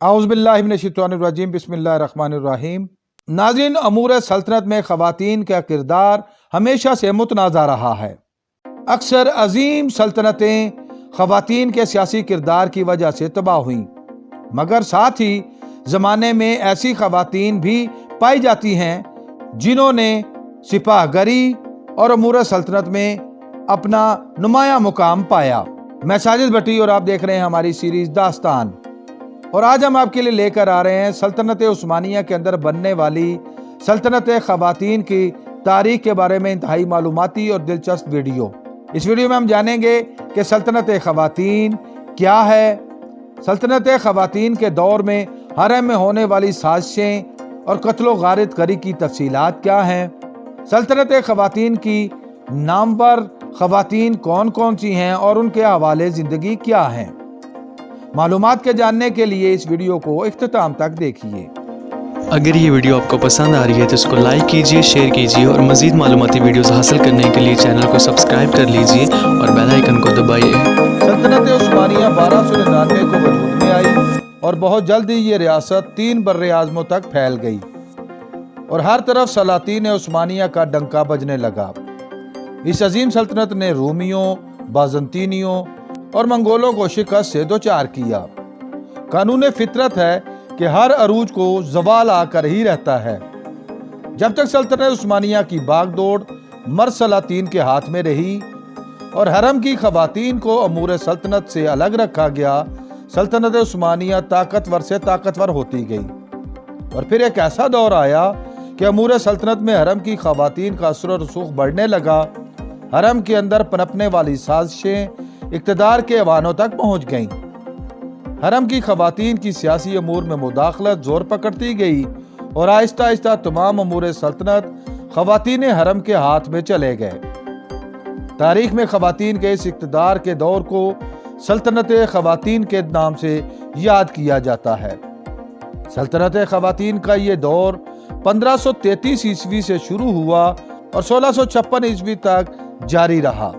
औज़ुबिल्लाहि मिनश्शैतानिर्रजीम बिस्मिल्लाहिर्रहमानिर्रहीम। नाज़रीन, अमूर सल्तनत में ख़वातीन का किरदार हमेशा से मुतनाज़ा रहा है। अक्सर अजीम सल्तनतें ख़वातीन के सियासी किरदार की वजह से तबाह हुई, मगर साथ ही ज़माने में ऐसी ख़वातीन भी पाई जाती हैं जिन्होंने सिपाहगरी और अमूर सल्तनत में अपना नुमाया मुकाम पाया। मैं साजिद भट्टी और आप देख रहे हैं हमारी सीरीज दास्तान, और आज हम आपके लिए लेकर आ रहे हैं सल्तनत उस्मानिया के अंदर बनने वाली सल्तनत ख़वातीन की तारीख के बारे में इंतहाई मालूमाती और दिलचस्प वीडियो। इस वीडियो में हम जानेंगे कि सल्तनत ख़वातीन क्या है, सल्तनत ख़वातीन के दौर में हरम में होने वाली साजिशें और कत्लो गारत करी की तफसीलात क्या हैं, सल्तनत ख़वातीन की नामवर ख़वातीन कौन कौन सी हैं और उनके हवाले ज़िंदगी क्या हैं। मालूमात के जानने के लिए इस वीडियो को इख्तिताम तक देखिए। अगर ये वीडियो आपको पसंद आ रही है तो इसको लाइक कीजिए, शेयर कीजिए और मज़ीद मालूमाती वीडियोस हासिल करने के लिए चैनल को सब्सक्राइब कर लीजिए और बेल आइकन को दबाइए। सल्तनत उस्मानिया 1299 को वजूद में आई और बहुत जल्द ही ये रियासत 3 बर्रे आज़मों तक फैल गई और हर तरफ सलातीन उस्मानिया का डंका बजने लगा। इस अजीम सल्तनत ने रूमियों, बाज़ंतीनियों और मंगोलों को शिकस्त से दोचार किया। कानून फितरत है कि हर अरूज को ज़वाल आकर ही रहता है। जब तक सल्तनत उस्मानिया की बागडोर मर्द सलातीन के हाथ में रही और हरम की ख़वातीन को अमूर सल्तनत से अलग रखा गया, सल्तनत उस्मानिया ताकतवर से ताकतवर होती गई। और फिर एक ऐसा दौर आया कि अमूर सल्तनत में हरम की ख़वातीन का असर और रसूख बढ़ने लगा। हरम के अंदर पनपने वाली साजिशें इक़्तिदार के ऐवानों तक पहुंच गईं। हरम की ख़वातीन की सियासी अमूर में मुदाखलत जोर पकड़ती गई और आहिस्ता आहिस्ता तमाम अमूर सल्तनत ख़वातीन हरम के हाथ में चले गए। तारीख में ख़वातीन के इस इक़्तिदार के दौर को सल्तनत ख़वातीन के नाम से याद किया जाता है। सल्तनत ख़वातीन का ये दौर 1533 ईस्वी से शुरू हुआ और 1656 ईस्वी तक जारी रहा।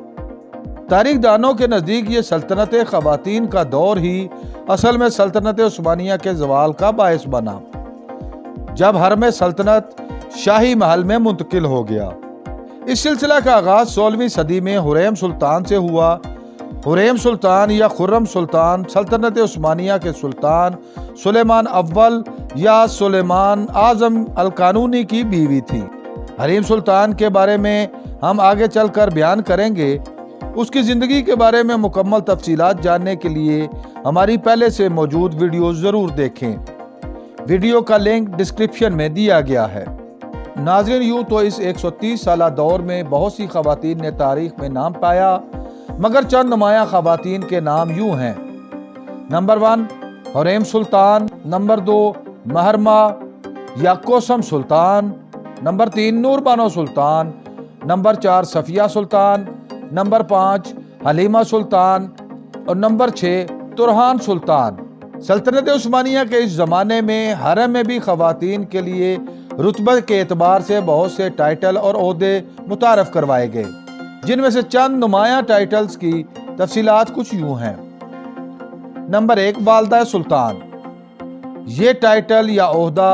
तारीख दानों के नज़दीक ये सल्तनत ख़वातीन का दौर ही असल में सल्तनत उस्मानिया के ज़वाल का बायस बना, जब हरम सल्तनत शाही महल में मुंतकिल हो गया। इस सिलसिला का आगाज़ 16वीं सदी में हुरैम सुल्तान से हुआ। हुरैम सुल्तान या खुर्रम सुल्तान सल्तनत उस्मानिया के सुल्तान सुलेमान अव्वल या सुलेमान आज़म अल कानूनी की बीवी थी। हरीम सुल्तान के बारे में हम आगे चलकर बयान करेंगे। उसकी ज़िंदगी के बारे में मुकम्मल तफसीलात जानने के लिए हमारी पहले से मौजूद वीडियो ज़रूर देखें। वीडियो का लिंक डिस्क्रिप्शन में दिया गया है। नाज़रीन, यूँ तो इस 130 साला दौर में बहुत सी ख़वातीन ने तारीख में नाम पाया, मगर चंद नुमाया ख़वातीन के नाम यूँ हैं। नंबर 1 हुरैम सुल्तान, नंबर 2 महरमा या कोसम सुल्तान, नंबर 3 नूरबानो सुल्तान, नंबर 4 सफ़िया सुल्तान, नंबर 5 हलीमा सुल्तान और नंबर 6 तुरहान सुल्तान। सल्तनत उस्मानिया के इस ज़माने में हरम में भी ख़वातीन के लिए रुतबे के एतबार से बहुत से टाइटल और ओहदे मुतारफ़ करवाए गए, जिनमें से चंद नुमाया टाइटल्स की तफसीलात कुछ यूँ हैं। नंबर 1 वालदा सुल्तान। ये टाइटल या ओहदा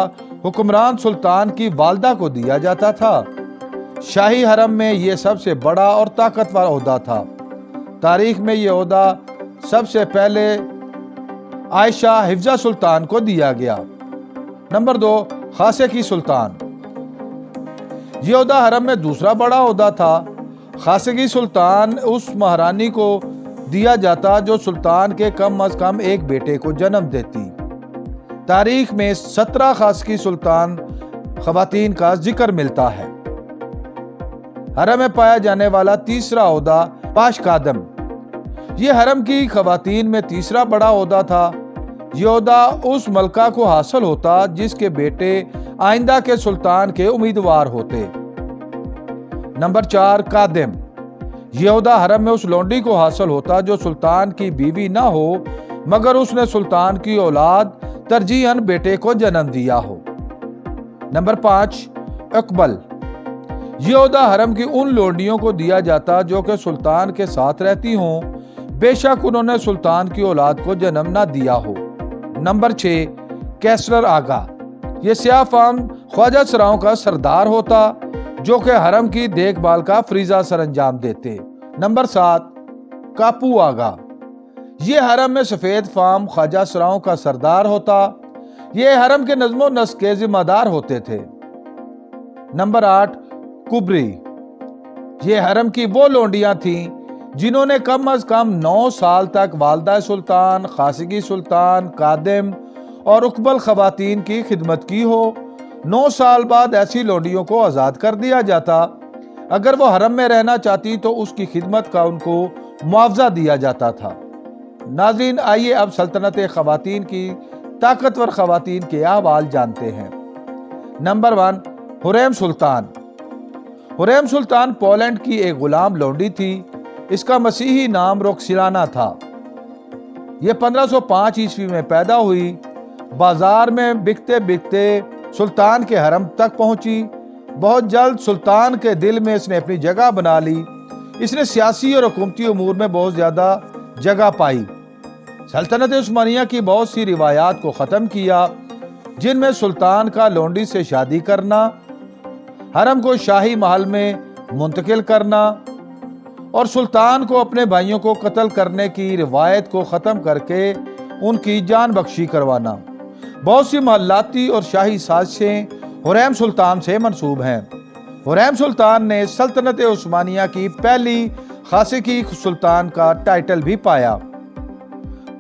हुक्मरान सुल्तान की वालदा को दिया जाता था। शाही हरम में ये सबसे बड़ा और ताकतवर ओहदा था। तारीख में ये ओहदा सबसे पहले आयशा हिफ्जा सुल्तान को दिया गया। नंबर 2 खासे की सुल्तान। ये ओहदा हरम में दूसरा बड़ा ओहदा था। खासे की सुल्तान उस महारानी को दिया जाता जो सुल्तान के कम अज कम एक बेटे को जन्म देती। तारीख में 17 खासकी सुल्तान ख़वातीन का जिक्र मिलता है। हरम में पाया जाने वाला तीसरा ओहदा पाश कादम। ये हरम की ख़वातीन में तीसरा बड़ा ओहदा था। ये ओहदा उस मलका को हासिल होता जिसके बेटे आइंदा के सुल्तान के उम्मीदवार होते। नंबर 4 कादिम। ये ओहदा हरम में उस लौंडी को हासिल होता जो सुल्तान की बीवी ना हो, मगर उसने सुल्तान की औलाद तरजीहन बेटे को जन्म दिया हो। नंबर 5 अकबल। ये ओहदा हरम की उन लोंडियों को दिया जाता जो कि सुल्तान के साथ रहती हों, बेशक उन्होंने सुल्तान की औलाद को जन्म ना दिया हो। नंबर 6 कैसर आगा। ये सियाह फाम ख्वाजा सराओं का सरदार होता जो कि हरम की देखभाल का फरीजा सरंजाम देते। नंबर 7 कापू आगा। ये हरम में सफेद फाम ख्वाजा सराओं का सरदार होता। ये हरम के नज़्मो नस्क के जिम्मेदार होते थे। नंबर 8 कुबरी। ये हरम की वो लोंडियां थीं जिन्होंने कम अज कम 9 साल तक वालदा सुल्तान, खासिगी सुल्तान, कादिम और उकबल खवातीन की खिदमत की हो। 9 साल बाद ऐसी लोंडियों को आज़ाद कर दिया जाता। अगर वो हरम में रहना चाहती तो उसकी खिदमत का उनको मुआवजा दिया जाता था। नाज़रीन, आइए अब सल्तनत खवातीन की ताकतवर खवातीन के अहवाल जानते हैं। नंबर 1 हुरैम सुल्तान। हुरैम सुल्तान पोलैंड की एक गुलाम लोंडी थी। इसका मसीही नाम रोक्सिलाना था। यह 1505 ईस्वी में पैदा हुई। बाजार में बिकते बिकते सुल्तान के हरम तक पहुंची। बहुत जल्द सुल्तान के दिल में इसने अपनी जगह बना ली। इसने सियासी और हुकूमती उमूर में बहुत ज़्यादा जगह पाई। सल्तनत उस्मानिया की बहुत सी रिवायात को ख़त्म किया, जिनमें सुल्तान का लोंडी से शादी करना, हरम को शाही महल में मुंतकिल करना और सुल्तान को अपने भाइयों को कत्ल करने की रिवायत को ख़त्म करके उनकी जान बख्शी करवाना। बहुत सी महल्लाती और शाही साजिशें हुरैम सुल्तान से मंसूब हैं। हुरैम सुल्तान ने सल्तनत उस्मानिया की पहली खासिकी सुल्तान का टाइटल भी पाया।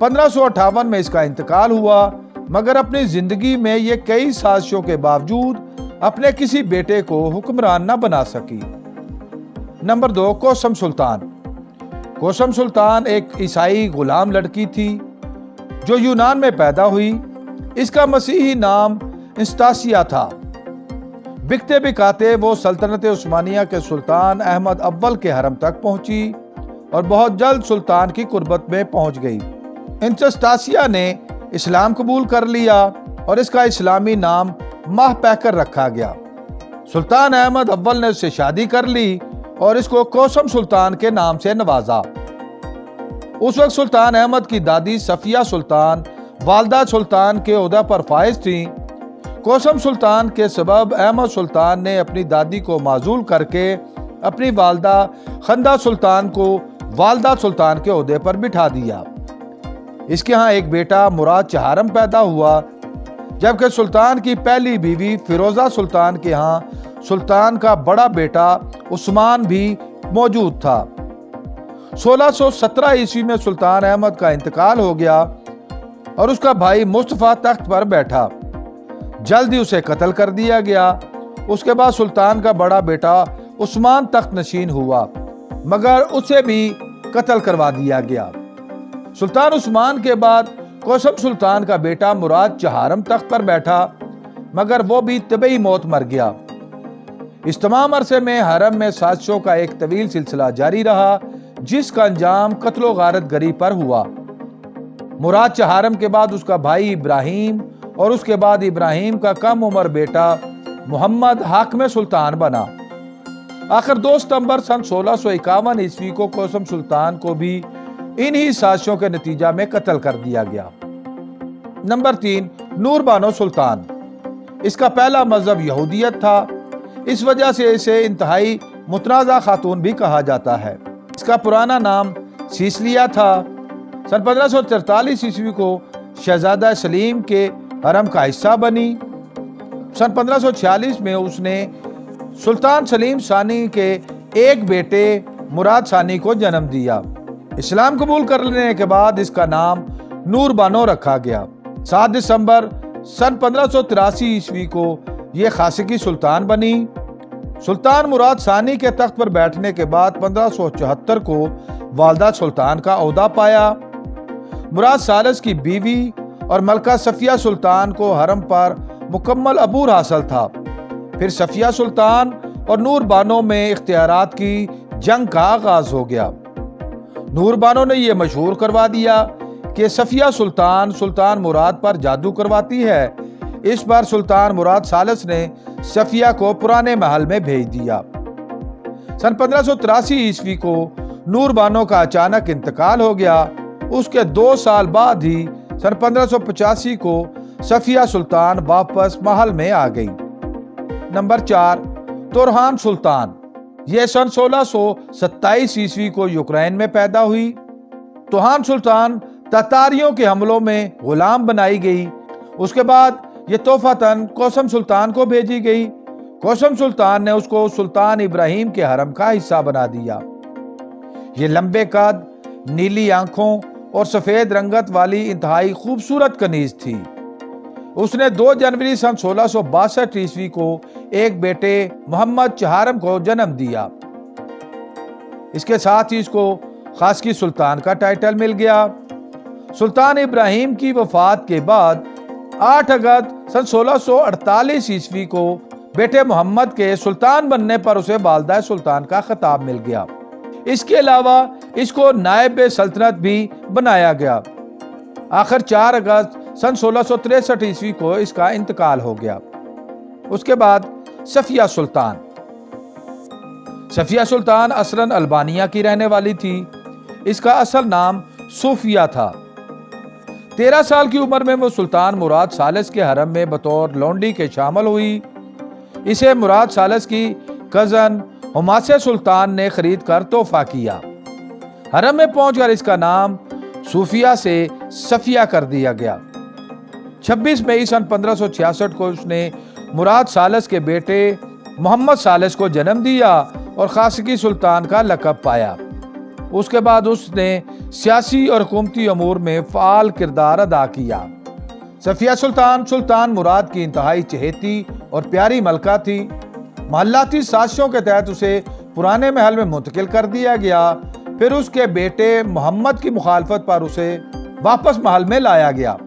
1558 में इसका इंतकाल हुआ, मगर अपनी जिंदगी में ये कई साजिशों के बावजूद अपने किसी बेटे को हुक्मरान न बना सकी। नंबर 2 कोसम सुल्तान। कोसम सुल्तान एक ईसाई गुलाम लड़की थी जो यूनान में पैदा हुई। इसका मसीही नाम इंस्तासिया था। बिकते बिकाते वो सल्तनत उस्मानिया के सुल्तान अहमद अव्वल के हरम तक पहुंची और बहुत जल्द सुल्तान की कुर्बत में पहुंच गई। इंस्तासिया ने इस्लाम कबूल कर लिया और इसका इस्लामी नाम माह पैकर रखा गया। सुल्तान अहमद अव्वल ने उससे शादी कर ली और इसको कोसम सुल्तान के नाम से नवाजा। उस वक्त सुल्तान अहमद की दादी सफिया सुल्तान वालदा सुल्तान के ओहदा पर फाइज थीं। कोसम सुल्तान के सबब अहमद सुल्तान ने अपनी दादी को माजूल करके अपनी वालदा खंदा सुल्तान को वालदा सुल्तान के ओहदे पर बिठा दिया। इसके यहाँ एक बेटा मुराद चहारम पैदा हुआ, जबकि सुल्तान की पहली बीवी फिरोजा सुल्तान के यहाँ सुल्तान का बड़ा बेटा उस्मान भी मौजूद था। 1617 ईस्वी में सुल्तान अहमद का इंतकाल हो गया और उसका भाई मुस्तफा तख्त पर बैठा। जल्द ही उसे कत्ल कर दिया गया। उसके बाद सुल्तान का बड़ा बेटा उस्मान तख्त नशीन हुआ, मगर उसे भी कत्ल करवा दिया गया। सुल्तान उस्मान के बाद कोसम सुल्तान का बेटा मुराद चहारम तख्त पर बैठा, मगर वो भी तबई मौत मर गया। इस तमाम अरसे में हरम में साजिशों का एक तवील सिलसिला जारी रहा, जिसका अंजाम कत्लो गारत गरी पर हुआ। मुराद चहारम के बाद उसका भाई इब्राहिम और उसके बाद इब्राहिम का कम उम्र बेटा मोहम्मद हाकिम सुल्तान बना। आखिर 2 सितंबर सन 1651 ईस्वी को कोसम सुल्तान को भी इन्हीं साजिशों के नतीजा में कत्ल कर दिया गया। नंबर 3 नूरबानो सुल्तान। इसका पहला मजहब यहूदियत था। इस वजह से इसे इंतहाई मुतनाज़ा खातून भी कहा जाता है। इसका पुराना नाम सीसलिया था। सन 1543 ईस्वी को शहजादा सलीम के हरम का हिस्सा बनी। सन 1546 में उसने सुल्तान सलीम सानी के एक बेटे मुराद सानी को जन्म दिया। इस्लाम कबूल कर लेने के बाद इसका नाम नूरबानो रखा गया। 7 दिसंबर सन 1583 ईस्वी को यह खासिकी सुल्तान बनी। सुल्तान मुराद सानी के तख्त पर बैठने के बाद 1574 को वालदा सुल्तान का ओहदा पाया। मुराद सालिस की बीवी और मलका सफिया सुल्तान को हरम पर मुकम्मल अबूर हासिल था। फिर सफिया सुल्तान और नूरबानो में इख्तियारात की जंग का आगाज हो गया। नूरबानो ने यह मशहूर करवा दिया कि सफिया सुल्तान सुल्तान मुराद पर जादू करवाती है। इस पर सुल्तान मुराद सालिस ने सफिया को पुराने महल में भेज दिया। सन 1583 ईस्वी को नूरबानो का अचानक इंतकाल हो गया। उसके 2 साल बाद ही सन 1585 को सफिया सुल्तान वापस महल में आ गई। नंबर 4, तुरहान सुल्तान। यह सन 1627 ईस्वी को यूक्रेन में पैदा हुई। तुरहान सुल्तान ततारियों के हमलों में गुलाम बनाई गई। उसके बाद ये तोहफतन कोसम सुल्तान को भेजी गई। कोसम सुल्तान ने उसको सुल्तान इब्राहिम के हरम का हिस्सा बना दिया। ये लंबे कद, नीली आंखों और सफेद रंगत वाली इंतहाई खूबसूरत कनीज थी। उसने 2 जनवरी सन 1662 ईस्वी को एक बेटे मोहम्मद चहारम को जन्म दिया। इसके साथ ही इसको खासकी सुल्तान का टाइटल मिल गया। सुल्तान इब्राहिम की वफात के बाद 8 अगस्त सन 1648 ईस्वी को बेटे मोहम्मद के सुल्तान बनने पर उसे वालिदा सुल्तान का खिताब मिल गया। इसके अलावा इसको नायब सल्तनत भी बनाया गया। आखिर 4 अगस्त सन 1663 ईस्वी को इसका इंतकाल हो गया। उसके बाद सफिया सुल्तान। सफिया सुल्तान असलन अल्बानिया की रहने वाली थी। इसका असल नाम सूफिया था। 13 साल की उम्र में वो सुल्तान मुराद सालिस के हरम में बतौर लौंडी के शामिल हुई। इसे मुराद सालिस की कजन हुमासे सुल्तान ने खरीद कर तोहफा किया। हरम में पहुंचकर इसका नाम सूफिया से सफिया कर दिया गया। 26 मई सन 1566 को उसने मुराद सालिस के बेटे मोहम्मद सालिस को जन्म दिया और खासकी सुल्तान का लक़ब पाया। उसके बाद उसने सियासी और हुकूमती अमूर में फ़ाल किरदार अदा किया। सफिया सुल्तान सुल्तान मुराद की इंतहाई चहेती और प्यारी मलका थी। महल्लाती साजिशों के तहत उसे पुराने महल में मुंतकिल कर दिया गया। फिर उसके बेटे मोहम्मद की मुखालफत पर उसे वापस महल में लाया गया।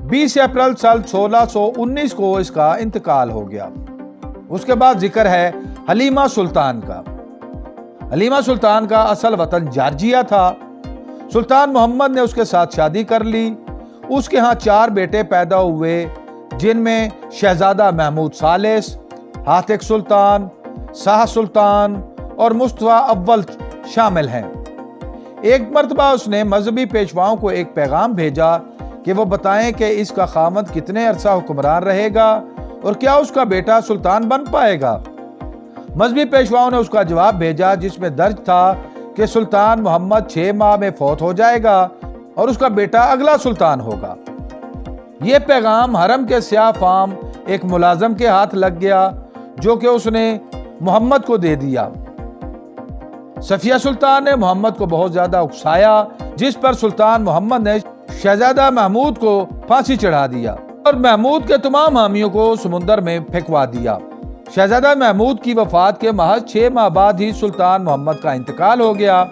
20 अप्रैल साल 1619 को इसका इंतकाल हो गया। उसके बाद जिक्र है हलीमा सुल्तान का। हलीमा सुल्तान का असल वतन जॉर्जिया था। सुल्तान मोहम्मद ने उसके साथ शादी कर ली। उसके यहाँ 4 बेटे पैदा हुए, जिनमें शहजादा महमूद सालिस, हातिक सुल्तान, शाह सुल्तान और मुस्तफा अव्वल शामिल हैं। एक मर्तबा उसने मजहबी पेशवाओं को एक पैगाम भेजा कि वो बताएं कि इसका खामद कितने अरसा हुक्मरान रहेगा और क्या उसका बेटा सुल्तान बन पाएगा। मजहबी पेशवाओं ने उसका जवाब भेजा जिसमें दर्ज था कि सुल्तान मोहम्मद 6 माह में फौत हो जाएगा और उसका बेटा अगला सुल्तान होगा। ये पैगाम हरम के स्याह फाम एक मुलाजम के हाथ लग गया, जो कि उसने मोहम्मद को दे दिया। सफिया सुल्तान ने मोहम्मद को बहुत ज्यादा उकसाया, जिस पर सुल्तान मोहम्मद ने शहजादा महमूद को फांसी चढ़ा दिया और महमूद के तमाम हामियों को समुंदर में फेंकवा दिया। शहजादा महमूद की वफात के महज 6 माह बाद ही सुल्तान मोहम्मद का इंतकाल हो गया।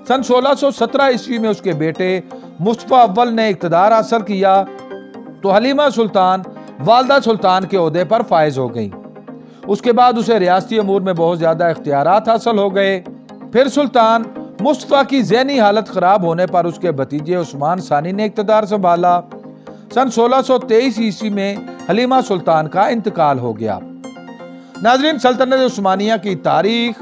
सन 1617 ईस्वी में उसके बेटे मुस्तफा अव्वल ने इक़्तिदार हासिल किया तो हलीमा सुल्तान वालिदा सुल्तान के ओहदे पर फायज हो गई। उसके बाद उसे रियासती अमूर में बहुत ज्यादा इख्तियारात हासिल हो गए। फिर सुल्तान मुस्तफा की ज़हनी हालत खराब होने पर उसके भतीजे उस्मान सानी ने इक़्तिदार संभाला। सन 1623 ईस्वी में हलीमा सुल्तान का इंतकाल हो गया। नाज़रीन, सल्तनत उस्मानिया की तारीख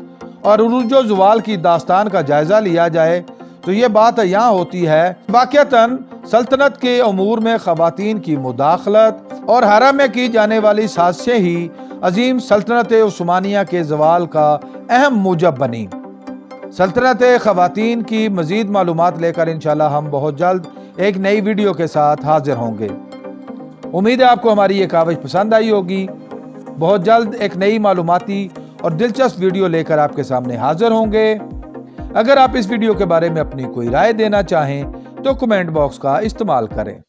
और उरूज व ज़वाल की दास्तान का जायजा लिया जाए तो ये बात यहाँ होती है वाक़अतन सल्तनत के अमूर में ख़वातीन की मुदाखलत और हरम में की जाने वाली साजिशें ही अजीम सल्तनत उस्मानिया के ज़वाल का अहम मूजब बनी। सल्तनत ख़वातीन की मज़ीद मालूमात लेकर इंशाल्लाह हम बहुत जल्द एक नई वीडियो के साथ हाजिर होंगे। उम्मीद है आपको हमारी ये काविश पसंद आई होगी। बहुत जल्द एक नई मालूमाती और दिलचस्प वीडियो लेकर आपके सामने हाजिर होंगे। अगर आप इस वीडियो के बारे में अपनी कोई राय देना चाहें तो कमेंट बॉक्स का इस्तेमाल करें।